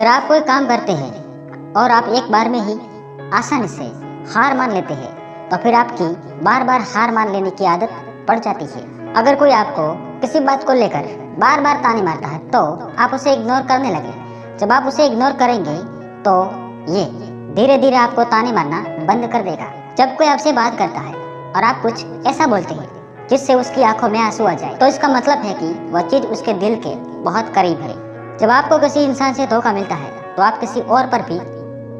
अगर आप कोई काम करते हैं और आप एक बार में ही आसानी से हार मान लेते हैं तो फिर आपकी बार बार हार मान लेने की आदत पड़ जाती है। अगर कोई आपको किसी बात को लेकर बार बार ताने मारता है तो आप उसे इग्नोर करने लगे। जब आप उसे इग्नोर करेंगे तो ये धीरे धीरे आपको ताने मारना बंद कर देगा। जब कोई आपसे बात करता है और आप कुछ ऐसा बोलते हैं जिससे उसकी आंखों में आंसू आ जाए तो इसका मतलब है कि वह चीज उसके दिल के बहुत करीब है। जब आपको किसी इंसान से धोखा मिलता है तो आप किसी और पर भी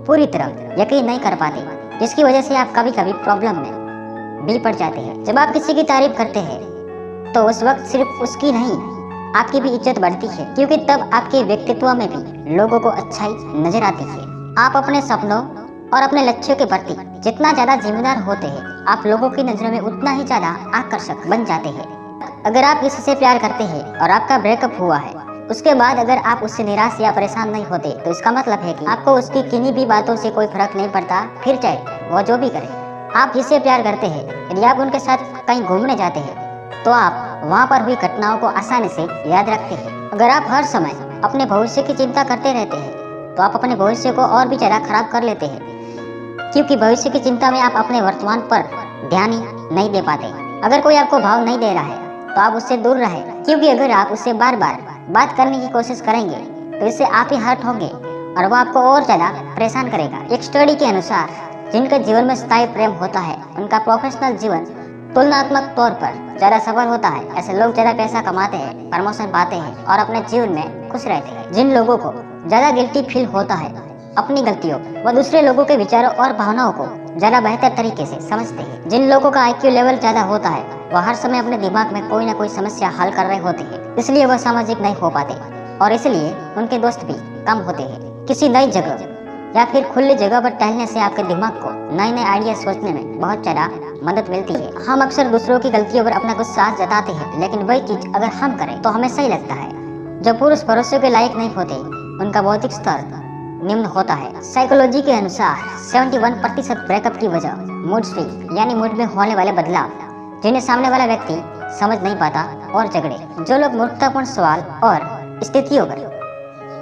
पूरी तरह यकीन नहीं कर पाते, जिसकी वजह से आप कभी कभी प्रॉब्लम में भी पड़ जाते हैं। जब आप किसी की तारीफ करते हैं तो उस वक्त सिर्फ उसकी नहीं आपकी भी इज्जत बढ़ती है, क्योंकि तब आपके व्यक्तित्व में भी लोगों को अच्छाई नजर आती है। आप अपने सपनों और अपने लक्ष्यों के प्रति जितना ज्यादा जिम्मेदार होते हैं आप लोगों की नजरों में उतना ही ज्यादा आकर्षक बन जाते हैं। अगर आप किसी से प्यार करते हैं और आपका ब्रेकअप हुआ है, उसके बाद अगर आप उससे निराश या परेशान नहीं होते तो इसका मतलब है कि आपको उसकी किन्हीं भी बातों से कोई फर्क नहीं पड़ता, फिर चाहे वो जो भी करे। आप जिससे प्यार करते हैं, यदि आप उनके साथ कहीं घूमने जाते हैं तो आप वहाँ पर हुई घटनाओं को आसानी से याद रखते हैं। अगर आप हर समय अपने भविष्य की चिंता करते रहते हैं तो आप अपने भविष्य को और भी ज्यादा खराब कर लेते हैं, क्योंकि भविष्य की चिंता में आप अपने वर्तमान पर ध्यान ही नहीं दे पाते। अगर कोई आपको भाव नहीं दे रहा है तो आप उससे दूर रहे, क्योंकि अगर आप उससे बार बार बात करने की कोशिश करेंगे तो इससे आप ही हर्ट होंगे और वो आपको और ज्यादा परेशान करेगा। एक स्टडी के अनुसार जिनके जीवन में स्थायी प्रेम होता है उनका प्रोफेशनल जीवन तुलनात्मक तौर पर ज्यादा सफल होता है। ऐसे लोग ज्यादा पैसा कमाते हैं, प्रमोशन पाते हैं और अपने जीवन में खुश रहते हैं। जिन लोगों को ज्यादा गिल्टी फील होता है अपनी गलतियों व दूसरे लोगों के विचारों और भावनाओं को ज्यादा बेहतर तरीके से समझते हैं। जिन लोगों का IQ लेवल ज्यादा होता है वह हर समय अपने दिमाग में कोई ना कोई समस्या हल कर रहे होते हैं, इसलिए वह सामाजिक नहीं हो पाते और इसलिए उनके दोस्त भी कम होते हैं। किसी नई जगह या फिर खुली जगह पर टहलने से आपके दिमाग को नए नए आइडिया सोचने में बहुत ज्यादा मदद मिलती है। हम अक्सर दूसरों की गलतियों पर अपना गुस्सा जताते हैं, लेकिन वही चीज अगर हम करें तो हमें सही लगता है। जो पुरुष भरोसे के लायक नहीं होते उनका बौद्धिक स्तर निम्न होता है। साइकोलॉजी के अनुसार 71% ब्रेकअप की वजह मूड स्विंग यानी मूड में होने वाले बदलाव जिन्हें सामने वाला व्यक्ति समझ नहीं पाता और झगड़े। जो लोग मूर्खतापूर्ण सवाल और स्थितियों पर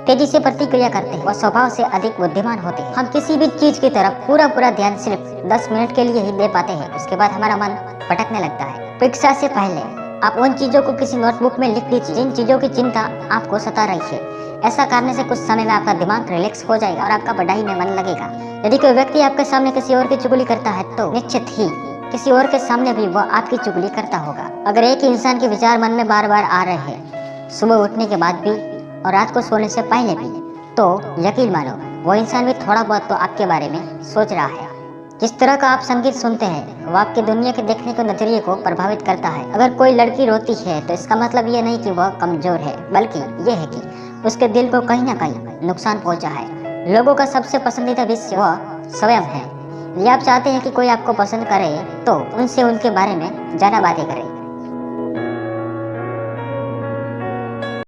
तेजी से प्रतिक्रिया करते हैं वह स्वभाव से अधिक बुद्धिमान होते हैं। हम किसी भी चीज की तरफ पूरा ध्यान सिर्फ 10 मिनट के लिए ही दे पाते हैं, उसके बाद हमारा मन भटकने लगता है। परीक्षा से पहले आप उन चीजों को किसी नोटबुक में लिख लीजिए जिन चीजों की चिंता आपको सता रही है। ऐसा करने से कुछ समय में आपका दिमाग रिलैक्स हो जाएगा और आपका पढ़ाई में मन लगेगा। यदि कोई व्यक्ति आपके सामने किसी और की चुगली करता है तो निश्चित ही किसी और के सामने भी वह आपकी चुगली करता होगा। अगर एक इंसान के विचार मन में बार बार आ रहे हैं, सुबह उठने के बाद भी और रात को सोने से पहले भी, तो यकीन मानो वो इंसान भी थोड़ा बहुत तो आपके बारे में सोच रहा है। जिस तरह का आप संगीत सुनते हैं वो आपके दुनिया के देखने के नजरिए को प्रभावित करता है। अगर कोई लड़की रोती है तो इसका मतलब ये नहीं कि वह कमजोर है, बल्कि ये है कि उसके दिल को कहीं ना कहीं नुकसान पहुंचा है। लोगों का सबसे पसंदीदा विषय वह स्वयं है। यदि आप चाहते हैं कि कोई आपको पसंद करे तो उनसे उनके बारे में ज्यादा बातें करें।